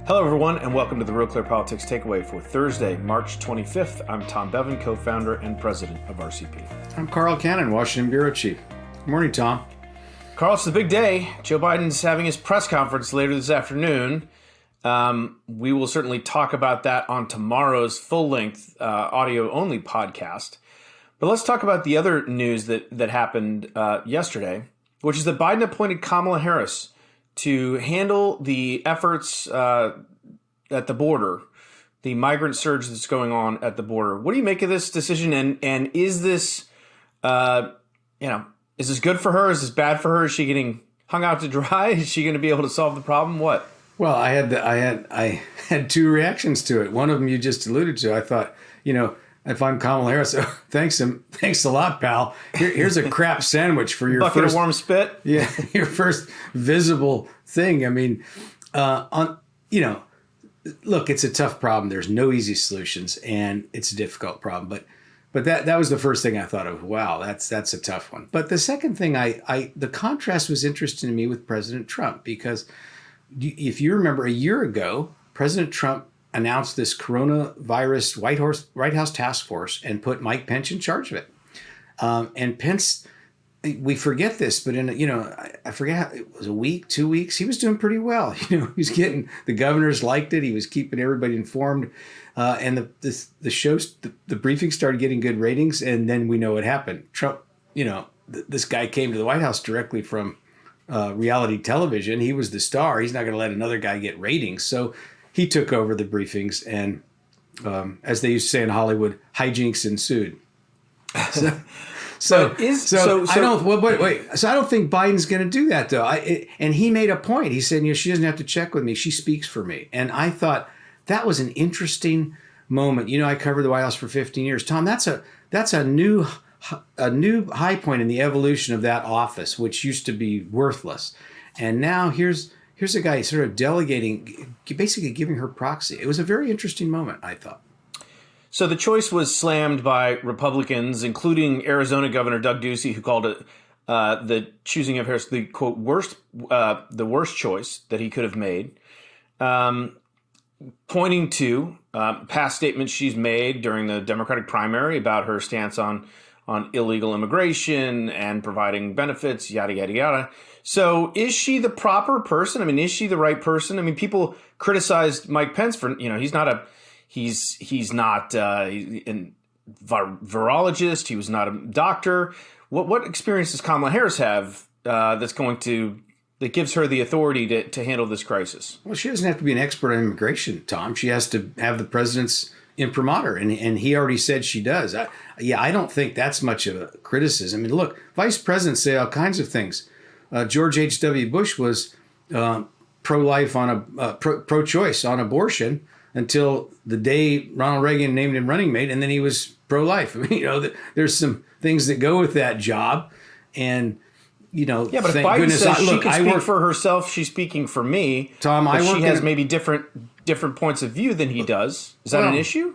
Hello, everyone, and welcome to the Real Clear Politics Takeaway for Thursday, March 25th. I'm Tom Bevan, co-founder and president of RCP. I'm Carl Cannon, Washington Bureau Chief. Good morning, Tom. Carl, it's the big day. Joe Biden's having his press conference later this afternoon. We will certainly talk about that on tomorrow's full-length audio-only podcast. But let's talk about the other news that happened yesterday, which is that Biden appointed Kamala Harris to handle the efforts at the border, the migrant surge that's going on at the border. What do you make of this decision? And is this, is this good for her? Is this bad for her? Is she getting hung out to dry? Is she going to be able to solve the problem? What? Well, I had two reactions to it. One of them you just alluded to. I thought, if I'm Kamala Harris, thanks a lot, pal. Here's a crap sandwich for your bucket first of warm spit. Yeah, your first visible thing. I mean, look, it's a tough problem. There's no easy solutions, and it's a difficult problem. But that was the first thing I thought of. Wow, that's a tough one. But the second thing, the contrast was interesting to me with President Trump, because if you remember a year ago, President Trump announced this coronavirus White House task force and put Mike Pence in charge of it. And Pence, we forget this, but I forget how, it was a week, 2 weeks. He was doing pretty well. He was getting, the governors liked it. He was keeping everybody informed. And the shows, the briefing started getting good ratings. And then we know what happened. Trump, this guy came to the White House directly from reality television. He was the star. He's not going to let another guy get ratings. So he took over the briefings, and as they used to say in Hollywood, hijinks ensued. So I don't think Biden's going to do that, though. And he made a point. He said, she doesn't have to check with me. She speaks for me. And I thought that was an interesting moment. I covered the White House for 15 years. Tom, that's a new high point in the evolution of that office, which used to be worthless. And now here's a guy sort of delegating, basically giving her proxy. It was a very interesting moment, I thought. So the choice was slammed by Republicans, including Arizona Governor Doug Ducey, who called it the choosing of Harris the quote the worst choice that he could have made, pointing to past statements she's made during the Democratic primary about her stance on illegal immigration and providing benefits, yada, yada, yada. So is she the proper person? I mean, is she the right person? I mean, people criticized Mike Pence for, he's not a virologist. He was not a doctor. What experience does Kamala Harris have that gives her the authority to handle this crisis? Well, she doesn't have to be an expert on immigration, Tom. She has to have the president's imprimatur, and he already said she does. I don't think that's much of a criticism. I mean, look, vice presidents say all kinds of things. George H.W. Bush was pro-life pro-choice on abortion until the day Ronald Reagan named him running mate, and then he was pro-life. I mean, there's some things that go with that job, and yeah, but if Biden says she can speak for herself, she's speaking for me. Tom, she has maybe different points of view than he does. Is that an issue?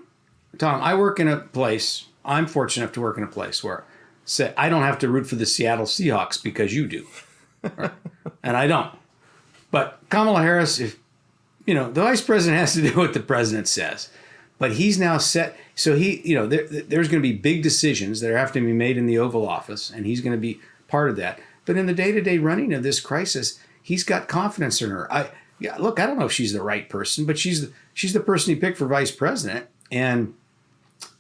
Tom, I work in a place. I'm fortunate enough to work in a place where I don't have to root for the Seattle Seahawks because you do. Right? And I don't. But Kamala Harris, if the vice president has to do what the president says, but he's now set. So there's going to be big decisions that have to be made in the Oval Office, and he's going to be part of that. But in the day-to-day running of this crisis, he's got confidence in her. I don't know if she's the right person, but she's the person he picked for vice president. And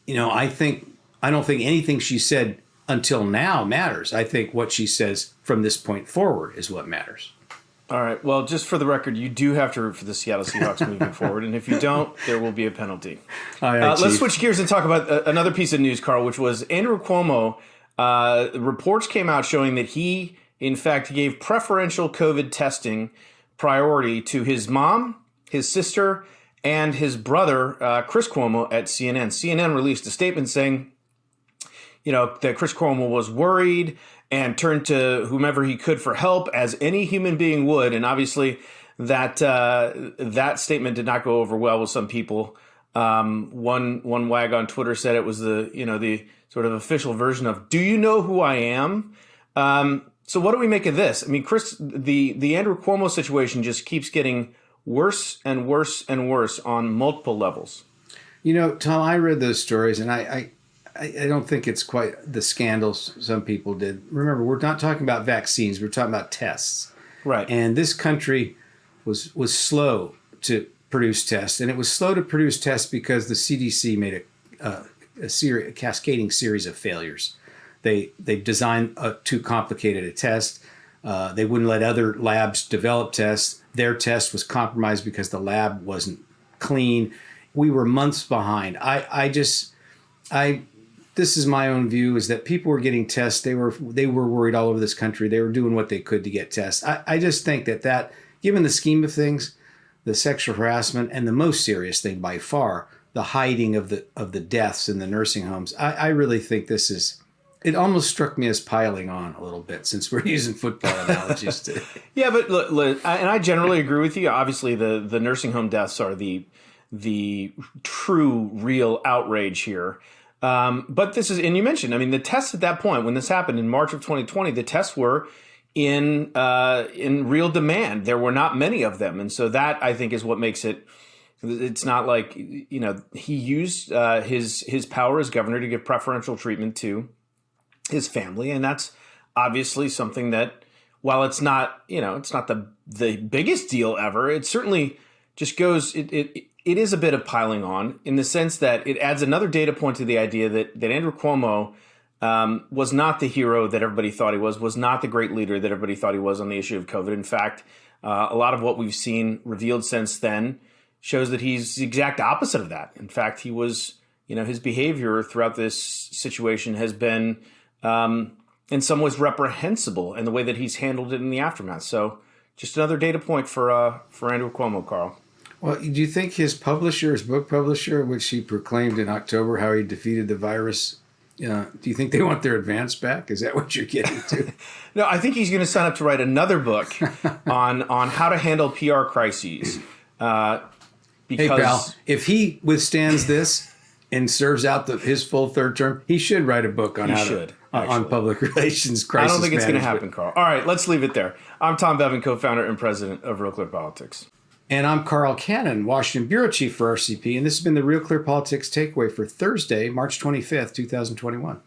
I don't think anything she said until now matters. I think what she says from this point forward is what matters. All right. Well, just for the record, you do have to root for the Seattle Seahawks moving forward. And if you don't, there will be a penalty. All right, let's switch gears and talk about another piece of news, Carl, which was Andrew Cuomo. Reports came out showing that he, in fact, gave preferential COVID testing priority to his mom, his sister, and his brother, Chris Cuomo, at CNN. CNN released a statement saying, that Chris Cuomo was worried and turned to whomever he could for help, as any human being would. And obviously that statement did not go over well with some people. One wag on Twitter said it was the sort of official version of, do you know who I am? So what do we make of this? I mean, Chris, the Andrew Cuomo situation just keeps getting worse and worse and worse on multiple levels. You know, Tom, I read those stories, and I don't think it's quite the scandals some people did. Remember, we're not talking about vaccines. We're talking about tests. Right. And this country was slow to produce tests. And it was slow to produce tests because the CDC made a cascading series of failures. They designed too complicated a test. They wouldn't let other labs develop tests. Their test was compromised because the lab wasn't clean. We were months behind. This is my own view, is that people were getting tests. They were worried all over this country. They were doing what they could to get tests. I just think that given the scheme of things, the sexual harassment, and the most serious thing by far, the hiding of the deaths in the nursing homes, I really think this is. It almost struck me as piling on a little bit, since we're using football analogies today. Yeah, but look, and I generally agree with you. Obviously, the nursing home deaths are the true, real outrage here. But this is, and you mentioned, I mean, the tests at that point, when this happened in March of 2020, the tests were in real demand. There were not many of them. And so that, I think, is what makes it, it's not like, you know, he used his power as governor to give preferential treatment to his family. And that's obviously something that, while it's not, you know, it's not the biggest deal ever, it certainly just goes, it is a bit of piling on, in the sense that it adds another data point to the idea that Andrew Cuomo was not the hero that everybody thought he was not the great leader that everybody thought he was on the issue of COVID. In fact, a lot of what we've seen revealed since then shows that he's the exact opposite of that. In fact, he was, you know, his behavior throughout this situation has been in some ways reprehensible in the way that he's handled it in the aftermath. So just another data point for Andrew Cuomo, Carl. Well, do you think his book publisher, which he proclaimed in October how he defeated the virus, do you think they want their advance back? Is that what you're getting to? No, I think he's going to sign up to write another book on how to handle PR crises. Because, hey, pal, if he withstands this and serves out his full third term, he should write a book on on public relations crisis. I don't think it's going to management. happen, Carl. All right, let's leave it there. I'm Tom Bevan, co-founder and president of Real Clear Politics. And I'm Carl Cannon, Washington Bureau Chief for RCP, and this has been the Real Clear Politics Takeaway for Thursday, March 25th, 2021.